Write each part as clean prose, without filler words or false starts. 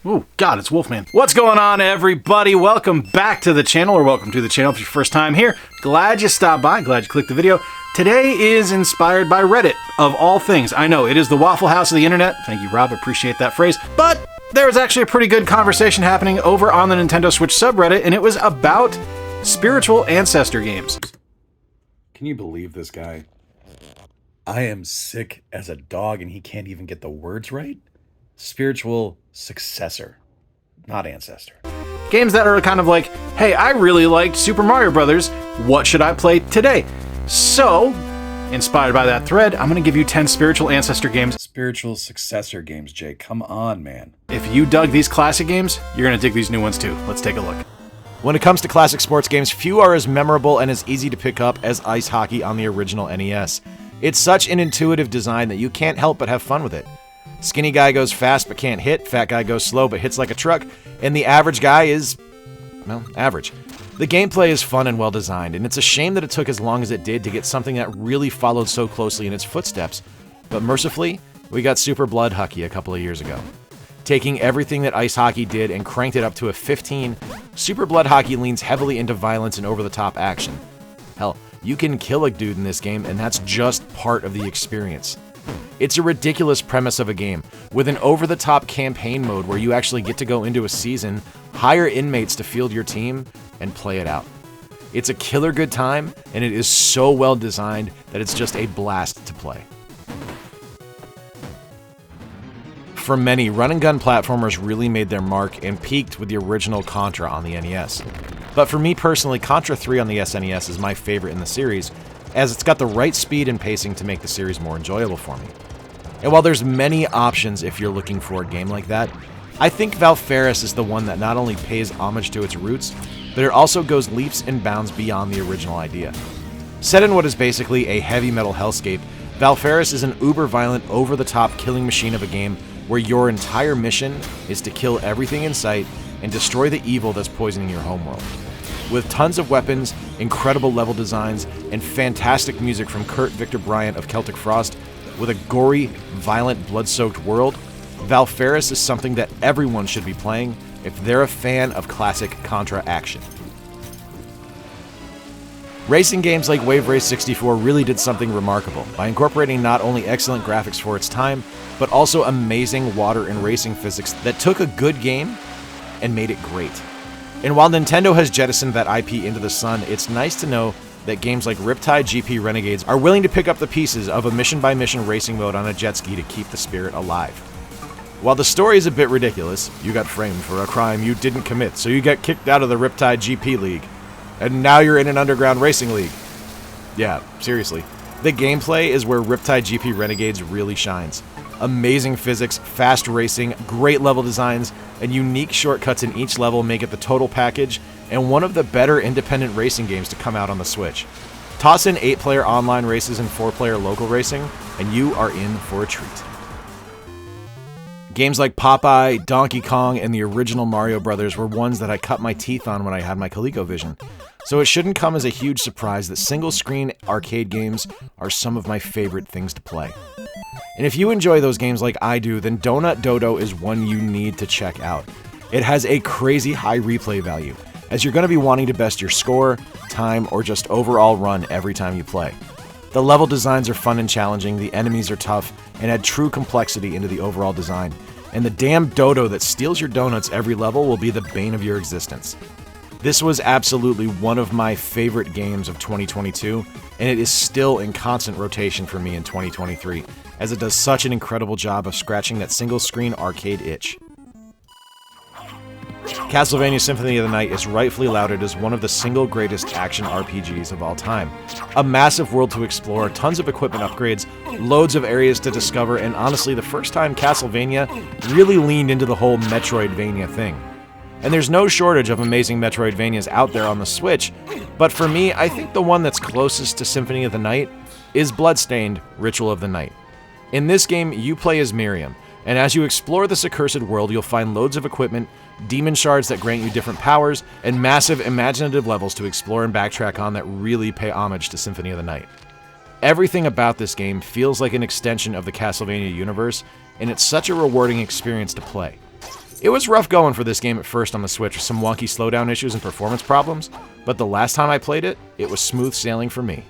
Ooh, God, it's Wolfman. What's going on, everybody? Welcome back to the channel, or welcome to the channel if it's your first time here. Glad you stopped by, glad you clicked the video. Today is inspired by Reddit, of all things. I know, it is the Waffle House of the internet. Thank you, Rob, appreciate that phrase. But there was actually a pretty good conversation happening over on the Nintendo Switch subreddit, and it was about spiritual ancestor games. Can you believe this guy? I am sick as a dog and he can't even get the words right? Spiritual successor, not ancestor. Games that are kind of like, hey, I really liked Super Mario Brothers. What should I play today? So, inspired by that thread, I'm going to give you 10 spiritual ancestor games. Spiritual successor games, Jake. Come on, man. If you dug these classic games, you're going to dig these new ones too. Let's take a look. When it comes to classic sports games, few are as memorable and as easy to pick up as ice hockey on the original NES. It's such an intuitive design that you can't help but have fun with it. Skinny guy goes fast but can't hit, fat guy goes slow but hits like a truck, and the average guy is, well, average. The gameplay is fun and well designed, and it's a shame that it took as long as it did to get something that really followed so closely in its footsteps. But mercifully, we got Super Blood Hockey a couple of years ago. Taking everything that ice hockey did and cranked it up to a 15, Super Blood Hockey leans heavily into violence and over-the-top action. Hell, you can kill a dude in this game, and that's just part of the experience. It's a ridiculous premise of a game, with an over-the-top campaign mode where you actually get to go into a season, hire inmates to field your team, and play it out. It's a killer good time, and it is so well designed that it's just a blast to play. For many, run-and-gun platformers really made their mark and peaked with the original Contra on the NES. But for me personally, Contra 3 on the SNES is my favorite in the series, as it's got the right speed and pacing to make the series more enjoyable for me. And while there's many options if you're looking for a game like that, I think Valfaris is the one that not only pays homage to its roots, but it also goes leaps and bounds beyond the original idea. Set in what is basically a heavy metal hellscape, Valfaris is an uber-violent, over-the-top killing machine of a game where your entire mission is to kill everything in sight and destroy the evil that's poisoning your homeworld. With tons of weapons, incredible level designs, and fantastic music from Kurt Victor Bryant of Celtic Frost, with a gory, violent, blood-soaked world, Valfaris is something that everyone should be playing if they're a fan of classic Contra action. Racing games like Wave Race 64 really did something remarkable by incorporating not only excellent graphics for its time, but also amazing water and racing physics that took a good game and made it great. And while Nintendo has jettisoned that IP into the sun, it's nice to know that games like Riptide GP Renegades are willing to pick up the pieces of a mission-by-mission racing mode on a jet ski to keep the spirit alive. While the story is a bit ridiculous, you got framed for a crime you didn't commit, so you get kicked out of the Riptide GP League, and now you're in an underground racing league. Yeah, seriously. The gameplay is where Riptide GP Renegades really shines. Amazing physics, fast racing, great level designs, and unique shortcuts in each level make it the total package, and one of the better independent racing games to come out on the Switch. Toss in 8-player online races and 4-player local racing, and you are in for a treat. Games like Popeye, Donkey Kong, and the original Mario Brothers were ones that I cut my teeth on when I had my ColecoVision. So it shouldn't come as a huge surprise that single-screen arcade games are some of my favorite things to play. And if you enjoy those games like I do, then Donut Dodo is one you need to check out. It has a crazy high replay value, as you're going to be wanting to best your score, time, or just overall run every time you play. The level designs are fun and challenging, the enemies are tough, and add true complexity into the overall design. And the damn dodo that steals your donuts every level will be the bane of your existence. This was absolutely one of my favorite games of 2022, and it is still in constant rotation for me in 2023, as it does such an incredible job of scratching that single-screen arcade itch. Castlevania Symphony of the Night is rightfully lauded as one of the single greatest action RPGs of all time. A massive world to explore, tons of equipment upgrades, loads of areas to discover, and honestly the first time Castlevania really leaned into the whole Metroidvania thing. And there's no shortage of amazing Metroidvanias out there on the Switch, but for me, I think the one that's closest to Symphony of the Night is Bloodstained: Ritual of the Night. In this game, you play as Miriam, and as you explore this accursed world, you'll find loads of equipment, demon shards that grant you different powers, and massive imaginative levels to explore and backtrack on that really pay homage to Symphony of the Night. Everything about this game feels like an extension of the Castlevania universe, and it's such a rewarding experience to play. It was rough going for this game at first on the Switch with some wonky slowdown issues and performance problems, but the last time I played it, it was smooth sailing for me.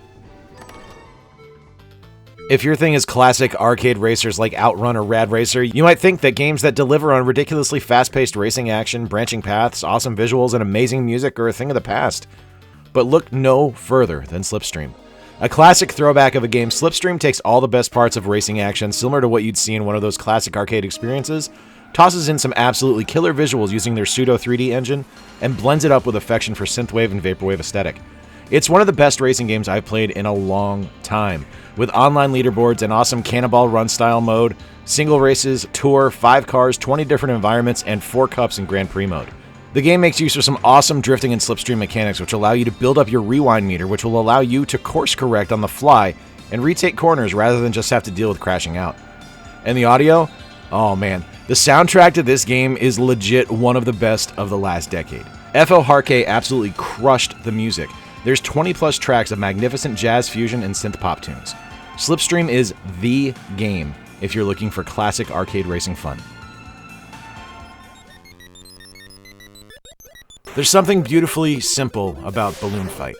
If your thing is classic arcade racers like OutRun or Rad Racer, you might think that games that deliver on ridiculously fast-paced racing action, branching paths, awesome visuals, and amazing music are a thing of the past. But look no further than Slipstream. A classic throwback of a game, Slipstream takes all the best parts of racing action, similar to what you'd see in one of those classic arcade experiences, tosses in some absolutely killer visuals using their pseudo 3D engine, and blends it up with affection for synthwave and vaporwave aesthetic. It's one of the best racing games I've played in a long time, with online leaderboards, an awesome Cannonball Run style mode, single races, tour, 5 cars, 20 different environments, and 4 cups in Grand Prix mode. The game makes use of some awesome drifting and slipstream mechanics which allow you to build up your rewind meter, which will allow you to course correct on the fly and retake corners rather than just have to deal with crashing out. And the audio? Oh man, the soundtrack to this game is legit one of the best of the last decade. F.O. Harke absolutely crushed the music. There's 20 plus tracks of magnificent jazz fusion and synth pop tunes. Slipstream is the game if you're looking for classic arcade racing fun. There's something beautifully simple about Balloon Fight,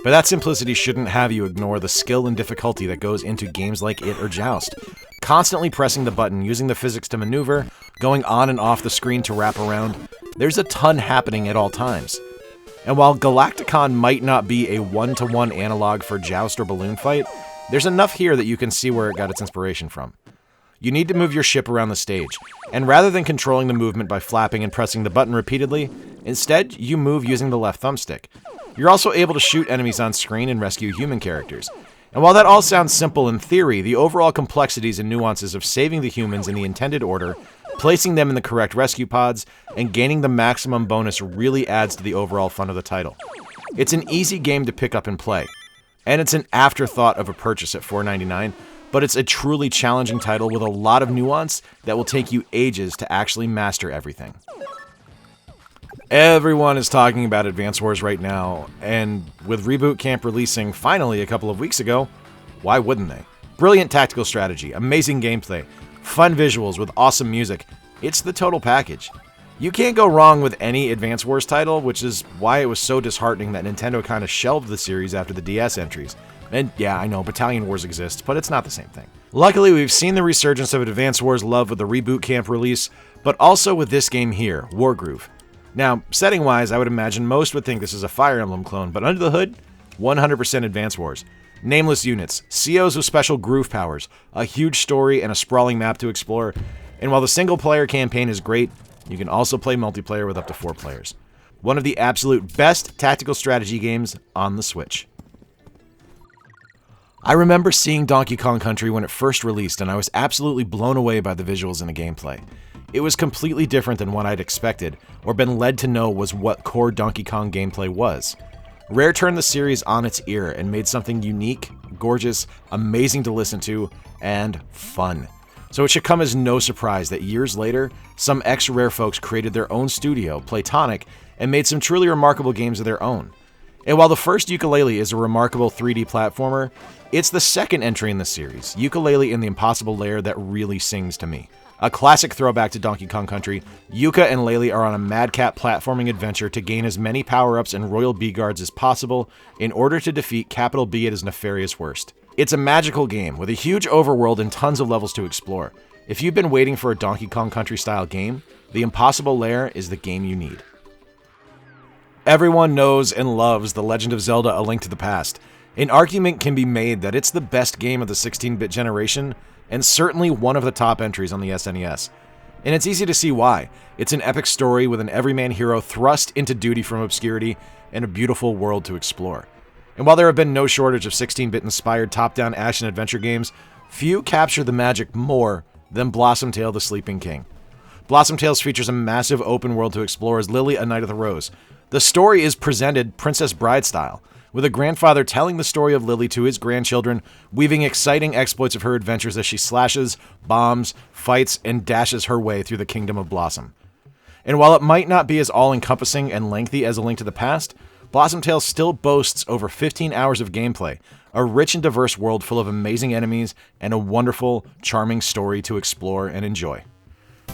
but that simplicity shouldn't have you ignore the skill and difficulty that goes into games like it or Joust. Constantly pressing the button, using the physics to maneuver, going on and off the screen to wrap around, there's a ton happening at all times. And while Galacticon might not be a one-to-one analog for Joust or Balloon Fight, there's enough here that you can see where it got its inspiration from. You need to move your ship around the stage, and rather than controlling the movement by flapping and pressing the button repeatedly, instead you move using the left thumbstick. You're also able to shoot enemies on screen and rescue human characters. And while that all sounds simple in theory, the overall complexities and nuances of saving the humans in the intended order, placing them in the correct rescue pods, and gaining the maximum bonus really adds to the overall fun of the title. It's an easy game to pick up and play, and it's an afterthought of a purchase at $4.99, but it's a truly challenging title with a lot of nuance that will take you ages to actually master everything. Everyone is talking about Advance Wars right now, and with Reboot Camp releasing finally a couple of weeks ago, why wouldn't they? Brilliant tactical strategy, amazing gameplay, fun visuals with awesome music. It's the total package. You can't go wrong with any Advance Wars title, which is why it was so disheartening that Nintendo kind of shelved the series after the DS entries. And yeah, I know, Battalion Wars exists, but it's not the same thing. Luckily, we've seen the resurgence of Advance Wars love with the Reboot Camp release, but also with this game here, Wargroove. Now, setting-wise, I would imagine most would think this is a Fire Emblem clone, but under the hood, 100% Advance Wars. Nameless units, COs with special groove powers, a huge story, and a sprawling map to explore. And while the single-player campaign is great, you can also play multiplayer with up to 4 players. One of the absolute best tactical strategy games on the Switch. I remember seeing Donkey Kong Country when it first released, and I was absolutely blown away by the visuals and the gameplay. It was completely different than what I'd expected, or been led to know was what core Donkey Kong gameplay was. Rare turned the series on its ear and made something unique, gorgeous, amazing to listen to, and fun. So it should come as no surprise that years later, some ex-Rare folks created their own studio, Playtonic, and made some truly remarkable games of their own. And while the first Yooka-Laylee is a remarkable 3D platformer, it's the second entry in the series, Yooka-Laylee in the Impossible Lair, that really sings to me. A classic throwback to Donkey Kong Country, Yooka and Laylee are on a madcap platforming adventure to gain as many power-ups and royal B-guards as possible in order to defeat Capital B at his nefarious worst. It's a magical game with a huge overworld and tons of levels to explore. If you've been waiting for a Donkey Kong Country-style game, the Impossible Lair is the game you need. Everyone knows and loves The Legend of Zelda: A Link to the Past. An argument can be made that it's the best game of the 16-bit generation, and certainly one of the top entries on the SNES. And it's easy to see why. It's an epic story with an everyman hero thrust into duty from obscurity and a beautiful world to explore. And while there have been no shortage of 16-bit inspired top-down action-adventure games, few capture the magic more than Blossom Tale: The Sleeping King. Blossom Tales features a massive open world to explore as Lily, a Knight of the Rose. The story is presented Princess Bride style, with a grandfather telling the story of Lily to his grandchildren, weaving exciting exploits of her adventures as she slashes, bombs, fights, and dashes her way through the Kingdom of Blossom. And while it might not be as all-encompassing and lengthy as A Link to the Past, Blossom Tales still boasts over 15 hours of gameplay, a rich and diverse world full of amazing enemies, and a wonderful, charming story to explore and enjoy.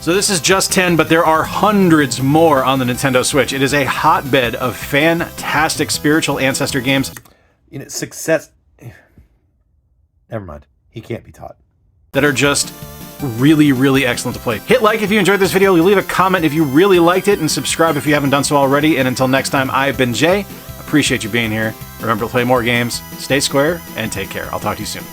So this is just 10, but there are hundreds more on the Nintendo Switch. It is a hotbed of fantastic spiritual ancestor games. You know, success. Never mind. He can't be taught. That are just really, really excellent to play. Hit like if you enjoyed this video, leave a comment if you really liked it, and subscribe if you haven't done so already. And until next time, I've been Jay. Appreciate you being here. Remember to play more games, stay square, and take care. I'll talk to you soon.